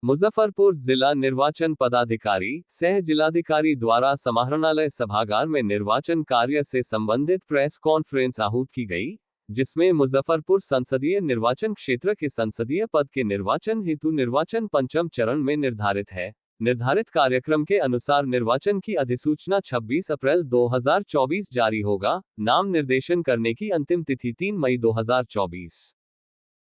मुजफ्फरपुर जिला निर्वाचन पदाधिकारी सह जिलाधिकारी द्वारा समाहरणालय सभागार में निर्वाचन कार्य से संबंधित प्रेस कॉन्फ्रेंस आहूत की गई, जिसमें मुजफ्फरपुर संसदीय निर्वाचन क्षेत्र के संसदीय पद के निर्वाचन हेतु निर्वाचन पंचम चरण में निर्धारित है। निर्धारित कार्यक्रम के अनुसार निर्वाचन की अधिसूचना 26 अप्रैल 2024 जारी होगा। नाम निर्देशन करने की अंतिम तिथि 3 मई 2024।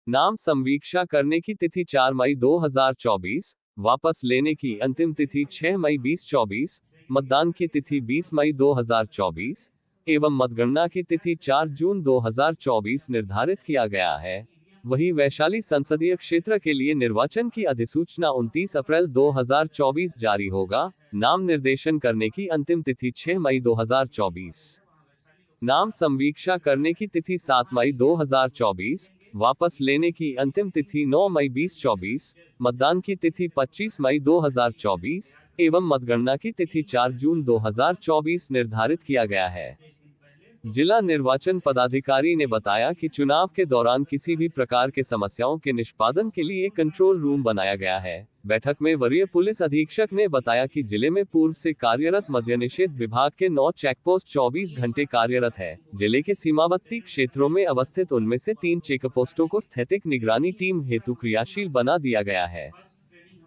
नाम संवीक्षा करने की तिथि 4 मई 2024, वापस लेने की अंतिम तिथि 6 मई 2024, मतदान की तिथि 20 मई 2024 एवं मतगणना की तिथि 4 जून 2024 निर्धारित किया गया है। वहीं वैशाली संसदीय क्षेत्र के लिए निर्वाचन की अधिसूचना 29 अप्रैल 2024 जारी होगा। नाम निर्देशन करने की अंतिम तिथि 6 मई 2024। नाम संवीक्षा करने की तिथि 7 मई 2024, वापस लेने की अंतिम तिथि 9 मई 2024, मतदान की तिथि 25 मई 2024 एवं मतगणना की तिथि 4 जून 2024 निर्धारित किया गया है। जिला निर्वाचन पदाधिकारी ने बताया कि चुनाव के दौरान किसी भी प्रकार के समस्याओं के निष्पादन के लिए कंट्रोल रूम बनाया गया है। बैठक में वरीय पुलिस अधीक्षक ने बताया कि जिले में पूर्व से कार्यरत मद्यनिषेध विभाग के 9 चेकपोस्ट 24 घंटे कार्यरत है। जिले के सीमावर्ती क्षेत्रों में अवस्थित उनमें से 3 चेकपोस्टों को स्थैतिक निगरानी टीम हेतु क्रियाशील बना दिया गया है।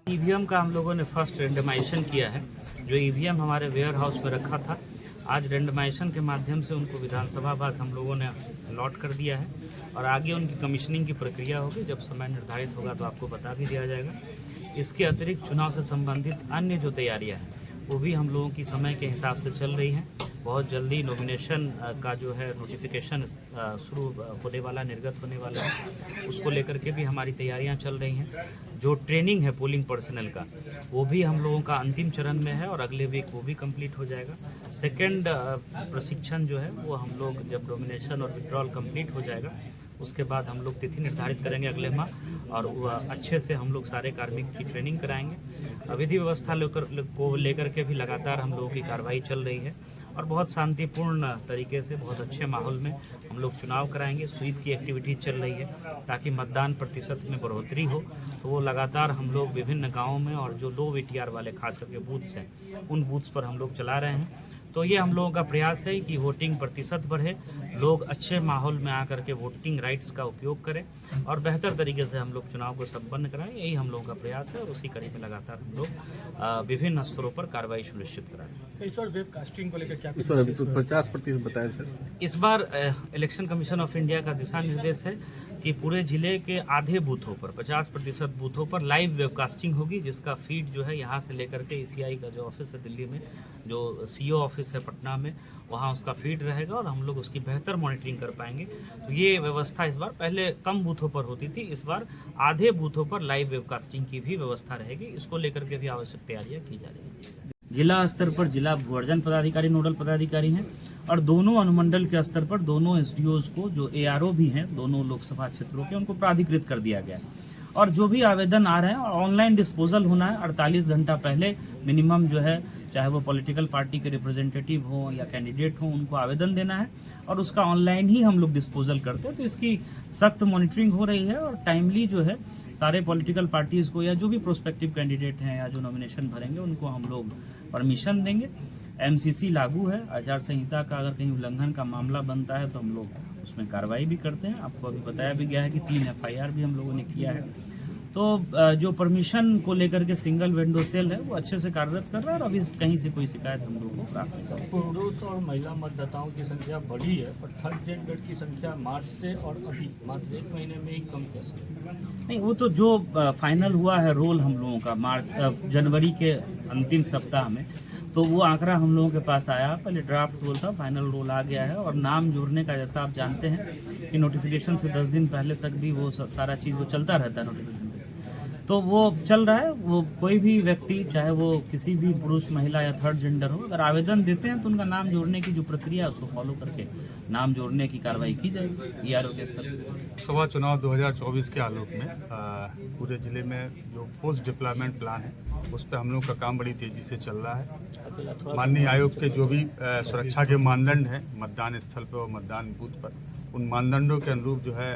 ईवीएम का हम लोगों ने फर्स्ट रेंडमाइजेशन किया है। जो ईवीएम हमारे वेयर हाउस में रखा था, आज रेंडमाइजेशन के माध्यम से उनको विधानसभा पास हम लोगों ने अलॉट कर दिया है और आगे उनकी कमीशनिंग की प्रक्रिया होगी। जब समय निर्धारित होगा तो आपको बता भी दिया जाएगा। इसके अतिरिक्त चुनाव से संबंधित अन्य जो तैयारियां हैं वो भी हम लोगों की समय के हिसाब से चल रही हैं। बहुत जल्दी नॉमिनेशन का जो है नोटिफिकेशन शुरू होने वाला, निर्गत होने वाला है, उसको लेकर के भी हमारी तैयारियां चल रही हैं। जो ट्रेनिंग है पोलिंग पर्सनल का, वो भी हम लोगों का अंतिम चरण में है और अगले वीक वो भी कंप्लीट हो जाएगा। सेकंड प्रशिक्षण जो है वो हम लोग जब नॉमिनेशन और विड्रॉल कंप्लीट हो जाएगा उसके बाद हम लोग तिथि निर्धारित करेंगे अगले माह और अच्छे से हम लोग सारे कार्मिक की ट्रेनिंग कराएंगे। विधि व्यवस्था को लेकर के भी लगातार हम लोगों की कार्रवाई चल रही है और बहुत शांतिपूर्ण तरीके से बहुत अच्छे माहौल में हम लोग चुनाव कराएंगे। स्वीप की एक्टिविटी चल रही है ताकि मतदान प्रतिशत में बढ़ोतरी हो, तो वो लगातार हम लोग विभिन्न गाँवों में और जो लो VTR वाले खास करके बूथ्स हैं उन बूथ्स पर हम लोग चला रहे हैं। तो ये हम लोगों का प्रयास है कि वोटिंग प्रतिशत बढ़े, लोग अच्छे माहौल में आकर के वोटिंग राइट्स का उपयोग करें और बेहतर तरीके से हम लोग चुनाव को संपन्न कराएं। यही हम लोगों का प्रयास है और उसी कड़ी में लगातार हम लोग विभिन्न स्तरों पर कार्रवाई सुनिश्चित कराएं। इस बार वेब कास्टिंग को लेकर क्या इस बार 50% बताया सर। इस बार इलेक्शन कमीशन ऑफ इंडिया का दिशा निर्देश है कि पूरे जिले के आधे बूथों पर 50% बूथों पर लाइव वेबकास्टिंग होगी, जिसका फीड जो है यहाँ से लेकर के ECI का जो ऑफिस है दिल्ली में, जो CO ऑफिस है पटना में, वहाँ उसका फीड रहेगा और हम लोग उसकी बेहतर मॉनिटरिंग कर पाएंगे। तो ये व्यवस्था इस बार पहले कम बूथों पर होती थी, इस बार आधे बूथों पर लाइव वेबकास्टिंग की भी व्यवस्था रहेगी। इसको लेकर के भी आवश्यक तैयारियाँ की जा रही है। जिला स्तर पर जिला भूअर्जन पदाधिकारी नोडल पदाधिकारी हैं और दोनों अनुमंडल के स्तर पर दोनों SDOs को जो ARO भी हैं दोनों लोकसभा क्षेत्रों के, उनको प्राधिकृत कर दिया गया है। और जो भी आवेदन आ रहे हैं ऑनलाइन डिस्पोजल होना है। 48 घंटा पहले मिनिमम जो है, चाहे वो पॉलिटिकल पार्टी के रिप्रेजेंटेटिव हो या कैंडिडेट हो, उनको आवेदन देना है और उसका ऑनलाइन ही हम लोग डिस्पोजल करते हैं। तो इसकी सख्त मॉनिटरिंग हो रही है और टाइमली जो है सारे पॉलिटिकल पार्टीज़ को या जो भी प्रोस्पेक्टिव कैंडिडेट हैं या जो नॉमिनेशन भरेंगे उनको हम लोग परमिशन देंगे। MCC लागू है, आचार संहिता का अगर कहीं उल्लंघन का मामला बनता है तो हम लोग उसमें कार्रवाई भी करते हैं। आपको अभी बताया भी गया है कि 3 FIR भी हम लोगों ने किया है। तो जो परमिशन को लेकर के सिंगल विंडो सेल है वो अच्छे से कार्यरत कर रहा है और अभी कहीं से कोई शिकायत हम लोगों को प्राप्त नहीं। पुरुष और महिला मतदाताओं की संख्या बढ़ी है पर थर्ड जेंडर की संख्या मार्च से और अभी मात्र 1 महीने में ही कम कैसे? नहीं, वो तो जो फाइनल हुआ है रोल हम लोगों का जनवरी के अंतिम सप्ताह में, तो वो आंकड़ा हम लोगों के पास आया। पहले ड्राफ्ट रोल था, फाइनल रोल आ गया है और नाम जोड़ने का जैसा आप जानते हैं कि नोटिफिकेशन से 10 दिन पहले तक भी वो सब सारा चीज़ वो चलता रहता है नोटिफिकेशन, तो वो चल रहा है। वो कोई भी व्यक्ति चाहे वो किसी भी पुरुष महिला या थर्ड जेंडर हो, अगर आवेदन देते हैं तो उनका नाम जोड़ने की जो प्रक्रिया है उसको फॉलो करके नाम जोड़ने की कार्रवाई की जाएगी ERO के स्तर से। लोकसभा चुनाव 2024 के आलोक में पूरे जिले में जो पोस्ट डिप्लॉयमेंट प्लान है उस पर हम लोग का काम बड़ी तेजी से चल रहा है। माननीय आयोग के जो भी सुरक्षा के मानदंड हैं मतदान स्थल पर और मतदान बूथ पर, उन मानदंडों के अनुरूप जो है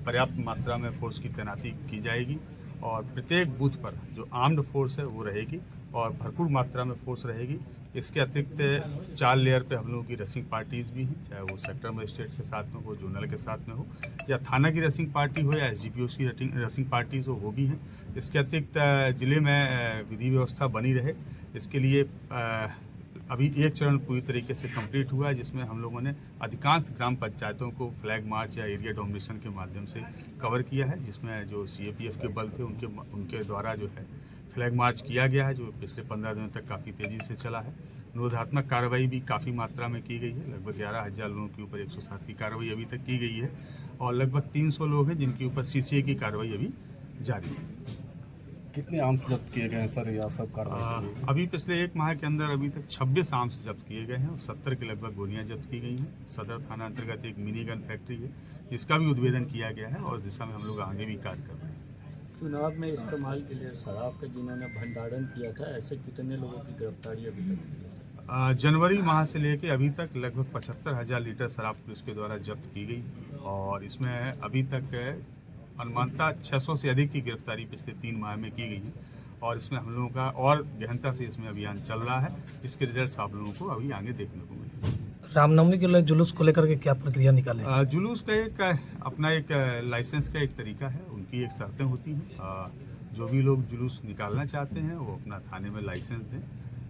पर्याप्त मात्रा में फोर्स की तैनाती की जाएगी और प्रत्येक बूथ पर जो आर्म्ड फोर्स है वो रहेगी और भरपूर मात्रा में फोर्स रहेगी। इसके अतिरिक्त 4 लेयर पे हम लोगों की रेसिंग पार्टीज़ भी हैं, चाहे वो सेक्टर मजिस्ट्रेट के साथ में हो, जोनल के साथ में हो, या थाना की रेसिंग पार्टी हो, या SDPOC की रेसिंग पार्टीज़ हो, वो भी हैं। इसके अतिरिक्त ज़िले में विधि व्यवस्था बनी रहे, इसके लिए अभी एक चरण पूरी तरीके से कंप्लीट हुआ है, जिसमें हम लोगों ने अधिकांश ग्राम पंचायतों को फ्लैग मार्च या एरिया डोमिनेशन के माध्यम से कवर किया है, जिसमें जो CAPF के बल थे उनके द्वारा जो है फ्लैग मार्च किया गया है, जो पिछले 15 दिनों तक काफ़ी तेज़ी से चला है। निरोधात्मक कार्रवाई भी काफ़ी मात्रा में की गई है, लगभग 11,000 लोगों के ऊपर 107 की कार्रवाई अभी तक की गई है और लगभग 300 लोग हैं जिनके ऊपर CCA की कार्रवाई अभी जारी है। कितने आर्म्स जब्त किए गए हैं सर, या सब कार्रवाई? अभी पिछले 1 माह के अंदर अभी तक 26 आर्म्स जब्त किए गए हैं और 70 के लगभग गोलियां जब्त की गई हैं। सदर थाना अंतर्गत एक मिनी गन फैक्ट्री है, जिसका भी उद्भेदन किया गया है और इस दिशा में हम लोग आगे भी कार्य कर रहे हैं। चुनाव में इस्तेमाल के लिए शराब का जिन्होंने भंडारण किया था, ऐसे कितने लोगों की गिरफ्तारी अभी तक हुई है? जनवरी माह से लेके अभी तक लगभग 75,000 लीटर शराब पुलिस के द्वारा जब्त की गई और इसमें अभी तक अनुमानतः 600 से अधिक की गिरफ्तारी पिछले 3 माह में की गई है और इसमें हम लोगों का और गहनता से इसमें अभियान चल रहा है, जिसके रिजल्ट आप लोगों को अभी आगे देखने को मिलेंगे। रामनवमी के लिए जुलूस को लेकर के क्या प्रक्रिया निकाले? जुलूस का एक अपना एक लाइसेंस का एक तरीका है, उनकी एक शर्तें होती हैं। जो भी लोग जुलूस निकालना चाहते हैं वो अपना थाने में लाइसेंस दें।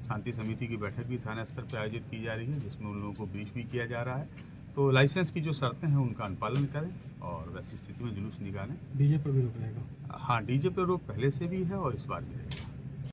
शांति समिति की बैठक भी थाना स्तर पर आयोजित की जा रही है, जिसमें उन लोगों को ब्रीफ भी किया जा रहा है। तो लाइसेंस की जो शर्तें हैं उनका अनुपालन करें और वैसी स्थिति में जुलूस निकालें। डीजे पर भी रोक रहेगा? हाँ, डीजे पर रोक पहले से भी है और इस बार भी रहेगा।